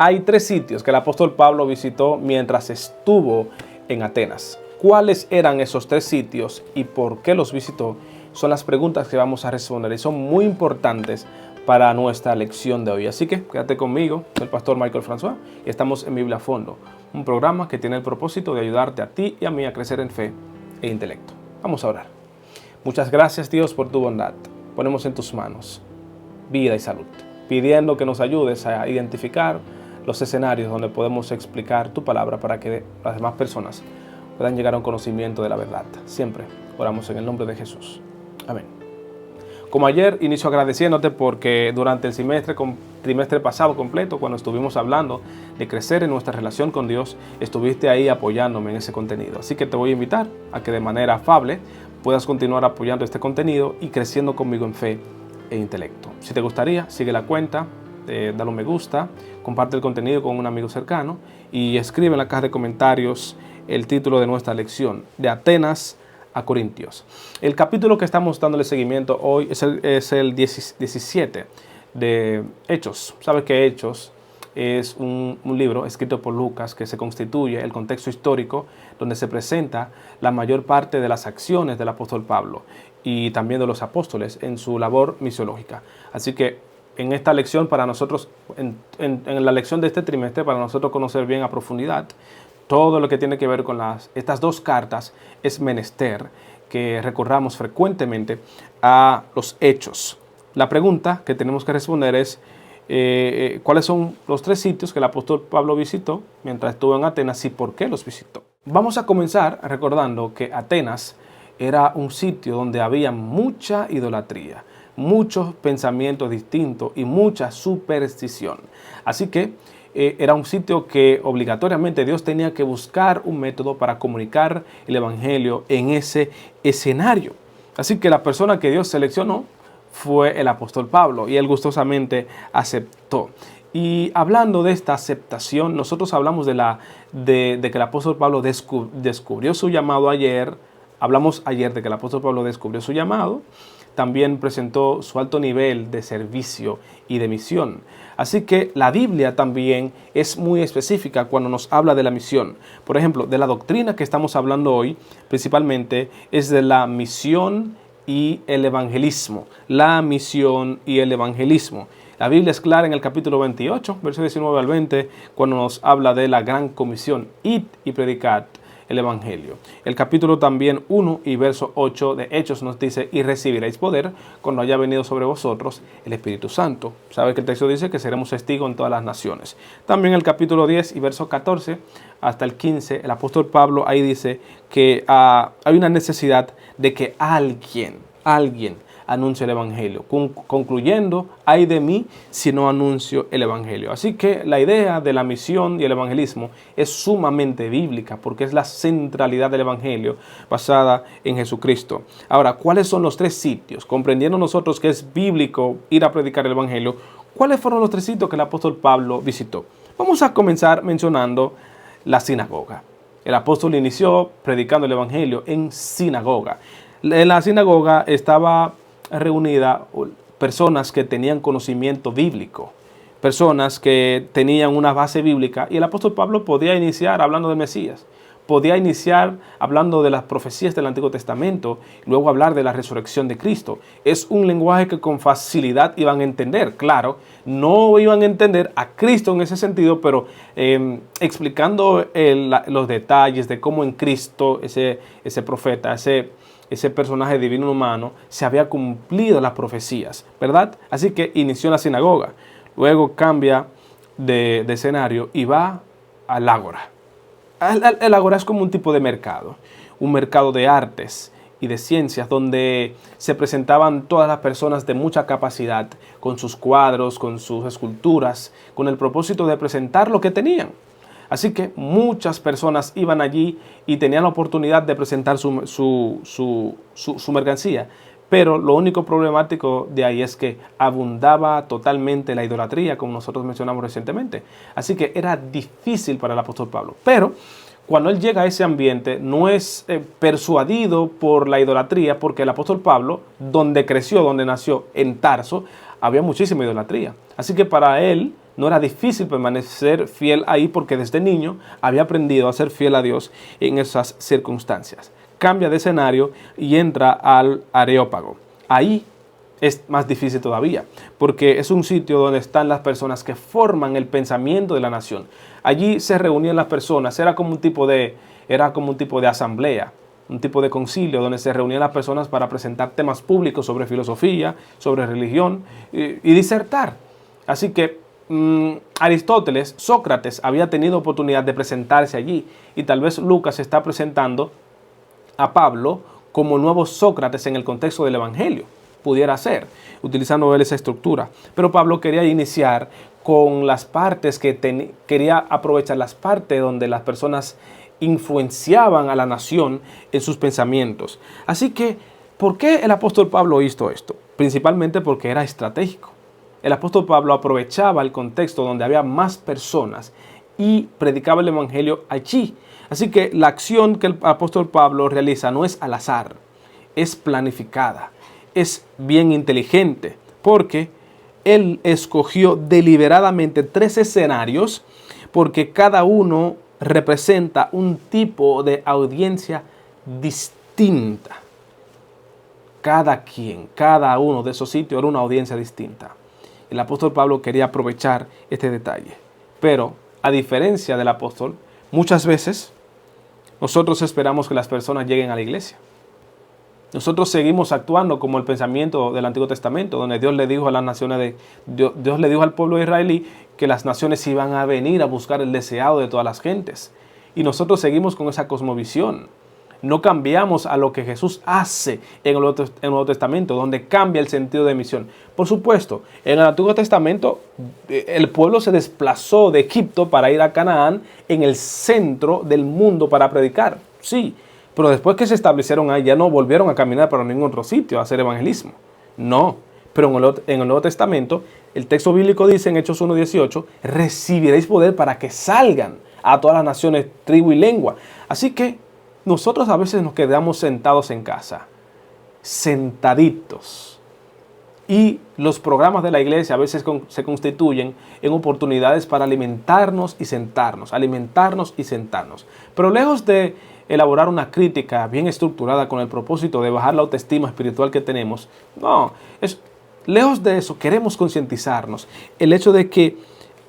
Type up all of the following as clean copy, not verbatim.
Hay tres sitios que el apóstol Pablo visitó mientras estuvo en Atenas. ¿Cuáles eran esos tres sitios y por qué los visitó? Son las preguntas que vamos a responder y son muy importantes para nuestra lección de hoy. Así que quédate conmigo, soy el pastor Michael François y estamos en Biblia a Fondo, un programa que tiene el propósito de ayudarte a ti y a mí a crecer en fe e intelecto. Vamos a orar. Muchas gracias, Dios, por tu bondad. Ponemos en tus manos vida y salud, pidiendo que nos ayudes a identificar los escenarios donde podemos explicar tu palabra para que las demás personas puedan llegar a un conocimiento de la verdad. Siempre oramos en el nombre de Jesús. Amén. Como ayer, inicio agradeciéndote porque durante el trimestre pasado completo, cuando estuvimos hablando de crecer en nuestra relación con Dios, estuviste ahí apoyándome en ese contenido. Así que te voy a invitar a que de manera afable puedas continuar apoyando este contenido y creciendo conmigo en fe e intelecto. Si te gustaría, sigue la cuenta, dale un me gusta, comparte el contenido con un amigo cercano y escribe en la caja de comentarios el título de nuestra lección, de Atenas a Corintios. El capítulo que estamos dándole seguimiento hoy es el 17 de Hechos. Sabes que Hechos es un libro escrito por Lucas que se constituye el contexto histórico donde se presenta la mayor parte de las acciones del apóstol Pablo y también de los apóstoles en su labor misiológica. Así que en esta lección para nosotros, en la lección de este trimestre, para nosotros conocer bien a profundidad todo lo que tiene que ver con estas dos cartas, es menester que recurramos frecuentemente a los hechos. La pregunta que tenemos que responder es ¿cuáles son los tres sitios que el apóstol Pablo visitó mientras estuvo en Atenas y por qué los visitó? Vamos a comenzar recordando que Atenas era un sitio donde había mucha idolatría, muchos pensamientos distintos y mucha superstición. Así que era un sitio que obligatoriamente Dios tenía que buscar un método para comunicar el evangelio en ese escenario. Así que la persona que Dios seleccionó fue el apóstol Pablo y él gustosamente aceptó. Y hablando de esta aceptación, nosotros hablamos de que el apóstol Pablo descubrió su llamado ayer. Hablamos ayer de que el apóstol Pablo descubrió su llamado. También presentó su alto nivel de servicio y de misión. Así que la Biblia también es muy específica cuando nos habla de la misión. Por ejemplo, de la doctrina que estamos hablando hoy, principalmente es de la misión y el evangelismo. La misión y el evangelismo. La Biblia es clara en el capítulo 28, versos 19 al 20, cuando nos habla de la gran comisión. Id y predicad el evangelio. El capítulo también 1 y verso 8 de Hechos nos dice: y recibiréis poder cuando haya venido sobre vosotros el Espíritu Santo. Sabe que el texto dice que seremos testigos en todas las naciones. También el capítulo 10 y verso 14 hasta el 15, el apóstol Pablo ahí dice que hay una necesidad de que alguien anuncie el evangelio, concluyendo: ay de mí si no anuncio el evangelio. Así que la idea de la misión y el evangelismo es sumamente bíblica porque es la centralidad del evangelio basada en Jesucristo. Ahora, ¿cuáles son los tres sitios? Comprendiendo nosotros que es bíblico ir a predicar el evangelio, ¿cuáles fueron los tres sitios que el apóstol Pablo visitó? Vamos a comenzar mencionando la sinagoga. El apóstol inició predicando el evangelio en sinagoga. En la sinagoga estaba reunida personas que tenían conocimiento bíblico, personas que tenían una base bíblica, y el apóstol Pablo podía iniciar hablando del Mesías, podía iniciar hablando de las profecías del Antiguo Testamento, y luego hablar de la resurrección de Cristo. Es un lenguaje que con facilidad iban a entender. Claro, no iban a entender a Cristo en ese sentido, pero explicando los detalles de cómo en Cristo ese profeta, ese personaje divino humano, se había cumplido las profecías, ¿verdad? Así que inició en la sinagoga, luego cambia de escenario y va al ágora. El ágora es como un tipo de mercado, un mercado de artes y de ciencias donde se presentaban todas las personas de mucha capacidad, con sus cuadros, con sus esculturas, con el propósito de presentar lo que tenían. Así que muchas personas iban allí y tenían la oportunidad de presentar su mercancía. Pero lo único problemático de ahí es que abundaba totalmente la idolatría, como nosotros mencionamos recientemente. Así que era difícil para el apóstol Pablo. Pero cuando él llega a ese ambiente, no es persuadido por la idolatría, porque el apóstol Pablo, donde creció, donde nació, en Tarso, había muchísima idolatría. Así que para él, No era difícil permanecer fiel ahí porque desde niño había aprendido a ser fiel a Dios en esas circunstancias. Cambia de escenario y entra al Areópago. Ahí es más difícil todavía, porque es un sitio donde están las personas que forman el pensamiento de la nación. Allí se reunían las personas, era como un tipo de asamblea, un tipo de concilio donde se reunían las personas para presentar temas públicos sobre filosofía, sobre religión y disertar. Así que Aristóteles, Sócrates había tenido oportunidad de presentarse allí, y tal vez Lucas está presentando a Pablo como nuevo Sócrates en el contexto del Evangelio. Pudiera ser, utilizando él esa estructura. Pero Pablo quería iniciar con las partes quería aprovechar las partes donde las personas influenciaban a la nación en sus pensamientos. Así que, ¿por qué el apóstol Pablo hizo esto? Principalmente porque era estratégico. El apóstol Pablo aprovechaba el contexto donde había más personas y predicaba el evangelio allí. Así que la acción que el apóstol Pablo realiza no es al azar, es planificada, es bien inteligente, porque él escogió deliberadamente 3 escenarios, porque cada uno representa un tipo de audiencia distinta. Cada uno de esos sitios era una audiencia distinta. El apóstol Pablo quería aprovechar este detalle. Pero, a diferencia del apóstol, muchas veces nosotros esperamos que las personas lleguen a la iglesia. Nosotros seguimos actuando como el pensamiento del Antiguo Testamento, donde Dios le dijo a las naciones Dios le dijo al pueblo israelí que las naciones iban a venir a buscar el deseado de todas las gentes. Y nosotros seguimos con esa cosmovisión. No cambiamos a lo que Jesús hace en el Nuevo Testamento, donde cambia el sentido de misión. Por supuesto, en el Antiguo Testamento el pueblo se desplazó de Egipto para ir a Canaán, en el centro del mundo, para predicar. Sí, pero después que se establecieron ahí, ya no volvieron a caminar para ningún otro sitio a hacer evangelismo. No, pero en el Nuevo Testamento, el texto bíblico dice en Hechos 1:18, recibiréis poder para que salgan a todas las naciones, tribu y lengua. Así que nosotros a veces nos quedamos sentados en casa, sentaditos. Y los programas de la iglesia a veces se constituyen en oportunidades para alimentarnos y sentarnos. Pero lejos de elaborar una crítica bien estructurada con el propósito de bajar la autoestima espiritual que tenemos, no, lejos de eso queremos concientizarnos. El hecho de que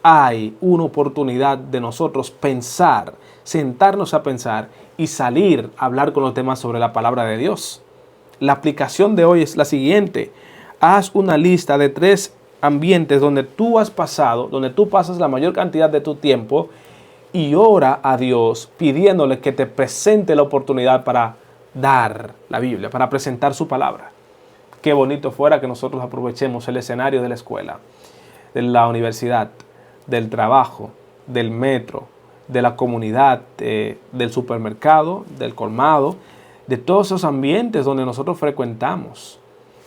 hay una oportunidad de nosotros pensar, sentarnos a pensar y salir a hablar con los demás sobre la palabra de Dios. La aplicación de hoy es la siguiente. Haz una lista de 3 ambientes donde tú pasas la mayor cantidad de tu tiempo, y ora a Dios pidiéndole que te presente la oportunidad para dar la Biblia, para presentar su palabra. Qué bonito fuera que nosotros aprovechemos el escenario de la escuela, de la universidad, del trabajo, del metro, de la comunidad, del supermercado, del colmado, de todos esos ambientes donde nosotros frecuentamos,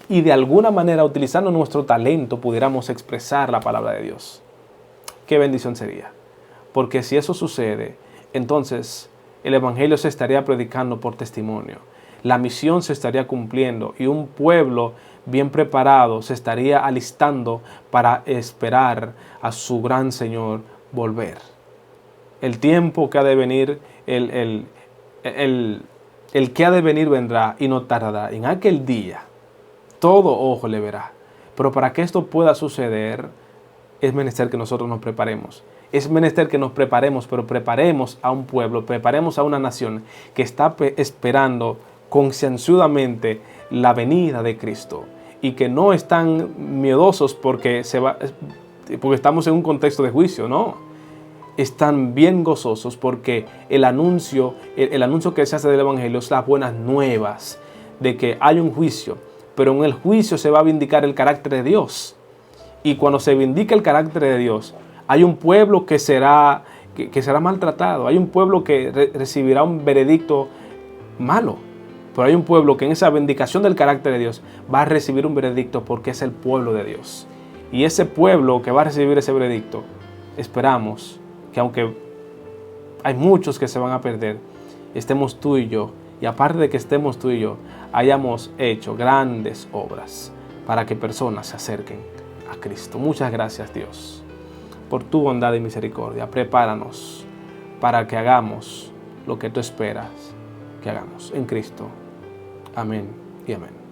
y de alguna manera, utilizando nuestro talento, pudiéramos expresar la palabra de Dios. Qué bendición sería. Porque si eso sucede, entonces el evangelio se estaría predicando por testimonio. La misión se estaría cumpliendo y un pueblo bien preparado se estaría alistando para esperar a su gran Señor volver. El tiempo que ha de venir, el que ha de venir vendrá y no tardará. En aquel día, todo ojo le verá. Pero para que esto pueda suceder, es menester que nosotros nos preparemos. Es menester que nos preparemos, pero preparemos a un pueblo, preparemos a una nación que está esperando concienzudamente la venida de Cristo, y que no están miedosos porque estamos en un contexto de juicio, no. Están bien gozosos porque el anuncio que se hace del evangelio es las buenas nuevas de que hay un juicio, pero en el juicio se va a vindicar el carácter de Dios. Y cuando se vindica el carácter de Dios, hay un pueblo que será maltratado, hay un pueblo que recibirá un veredicto malo, pero hay un pueblo que en esa vindicación del carácter de Dios va a recibir un veredicto porque es el pueblo de Dios. Y ese pueblo que va a recibir ese veredicto, esperamos que, aunque hay muchos que se van a perder, estemos tú y yo, y aparte de que estemos tú y yo, hayamos hecho grandes obras para que personas se acerquen a Cristo. Muchas gracias, Dios, por tu bondad y misericordia. Prepáranos para que hagamos lo que tú esperas que hagamos en Cristo. Amén y amén.